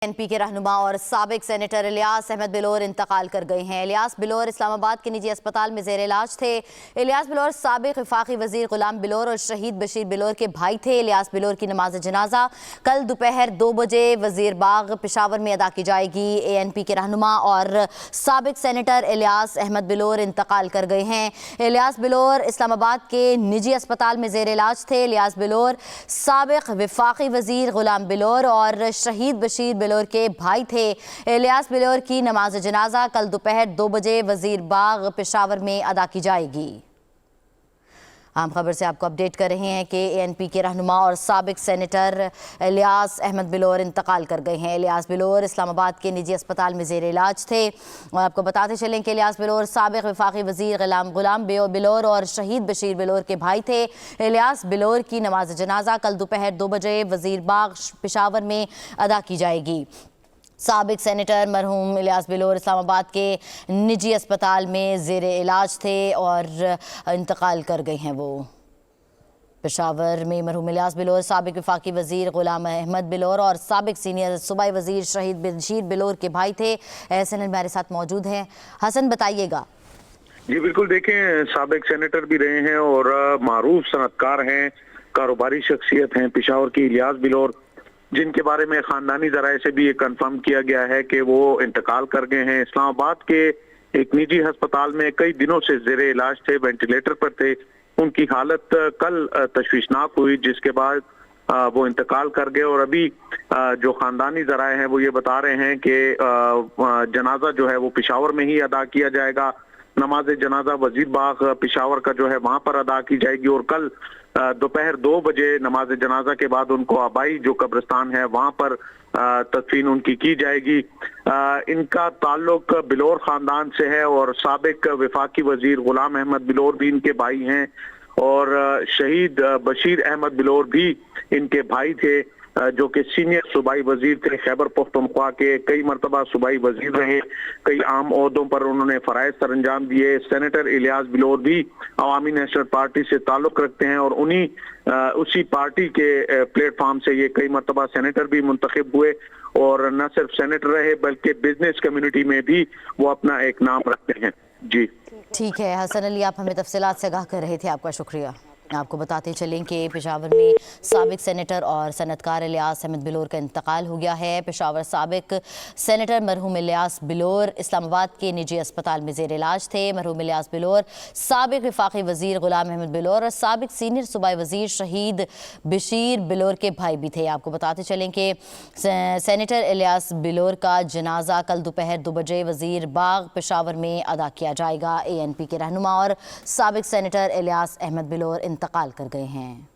NP के रहनुमा और साबिक सेनेटर इलियास अहमद बिलोर इंतकाल कर गए हैं। इलियास बिलोर इस्लामाबाद के निजी अस्पताल में जेर इलाज थे। इलियास बिलोर साबिक वफाकी वजीर गुलाम बिलोर और शहीद बशीर बिलोर के भाई थे। इलियास बिलोर की नमाज जनाजा कल दोपहर 2 बजे वजीर बाग पेशावर में अदा की जाएगी। एएनपी के रहनुमा और साबिक सेनेटर इलियास अहमद बिलोर इंतकाल कर गए हैं। इलियास बिलोर इस्लामाबाद के निजी अस्पताल में जेर इलाज थे। इलियास बिलोर साबिक वफाकी वजीर गुलाम बिलोर और शहीद बशीर बिलोर के भाई थे। इलियास बिलोर की नमाज जनाजा कल दोपहर 2 बजे वजीर बाग पेशावर में अदा की जाएगी। आम खबर से आपको अपडेट कर रहे हैं कि एएनपी के रहनुमा और साबिक सेनेटर इलियास अहमद बिलोर इंतकाल कर गए हैं। इलियास बिलोर इस्लामाबाद के निजी अस्पताल में जेर इलाज थे। और आपको बताते चलें कि इलियास बिलोर साबिक वफाकी वजीर गुलाम बिलोर और शहीद बशीर बिलोर के भाई थे। इलियास बिलोर की नमाज जनाजा कल दोपहर 2 बजे वजीर बाग पेशावर में अदा की जाएगी। साबिक सेनेटर मरहूम इलियास बिलोर इस्लामाबाद के निजी अस्पताल में ज़ेर इलाज थे और इंतकाल कर गए हैं। वो पेशावर में मरहूम इलियास बिलोर साबिक वफाकी वजीर गुलाम अहमद बिलोर और साबिक सीनियर सूबाई वजीर शहीद बशीर बिलोर के भाई थे। हसन हमारे साथ मौजूद हैं। हसन, बताइएगा। जी बिल्कुल, देखें, साबिक सेनेटर भी रहे हैं और मारूफ सनतकार हैं, कारोबारी शख्सियत हैं पेशावर की इलियास बिलोर, जिनके बारे में खानदानी जराये से भी ये कंफर्म किया गया है कि वो इंतकाल कर गए हैं। इस्लामाबाद के एक निजी अस्पताल में कई दिनों से जेर इलाज थे, वेंटिलेटर पर थे। उनकी हालत कल तशवीशनाक हुई, जिसके बाद वो इंतकाल कर गए। और अभी जो खानदानी जराये हैं वो ये बता रहे हैं कि जनाजा जो है वो पेशावर में ही अदा किया जाएगा। नमाज जनाजा वजीर बाग पेशावर का जो है वहां पर अदा की जाएगी और कल दोपहर 2 बजे नमाज जनाजा के बाद उनको आबाई जो कब्रिस्तान है वहां पर तदफीन उनकी की जाएगी। इनका ताल्लुक बिलोर खानदान से है और साबिक वफाकी वजीर गुलाम अहमद बिलोर भी इनके भाई हैं और शहीद बशीर अहमद बिलोर भी इनके भाई थे, जो कि सीनियर सूबाई वजीर थे। खैबर पख्तूनख्वा के कई मरतबा सूबाई वजीर रहे, कई आम ओहदों पर उन्होंने फराइज सर अंजाम दिए। सेनेटर इलियास बिलोर भी अवामी नेशनल पार्टी से ताल्लुक रखते हैं और उसी पार्टी के प्लेटफॉर्म से ये कई मरतबा सेनेटर भी मुंतखब हुए और न सिर्फ सेनेटर रहे बल्कि बिजनेस कम्युनिटी में भी वो अपना एक नाम रखते हैं। जी ठीक है हसन अली, आप हमें तफसीलात से आगाह कर रहे थे, आपका शुक्रिया। आपको बताते चलें कि पेशावर में साबिक सेनेटर और सनतकार इलियास अहमद बिलोर का इंतकाल हो गया है। पेशावर साबिक सेनेटर मरहूम इलियास बिलोर इस्लामाबाद के निजी अस्पताल में जेर इलाज थे। मरहूम इलियास बिलोर साबिक वफाकी वजीर गुलाम अहमद बिलोर और साबिक सीनियर सूबाई वजीर शहीद बशीर बिलोर के भाई भी थे। आपको बताते चलें कि सेनेटर इलियास बिलोर का जनाजा कल दोपहर 2 बजे वजीर बाग पेशावर में अदा किया जाएगा। एएनपी के रहनुमा और साबिक सेनेटर इलियास अहमद बिलोर इंतकाल कर गए हैं।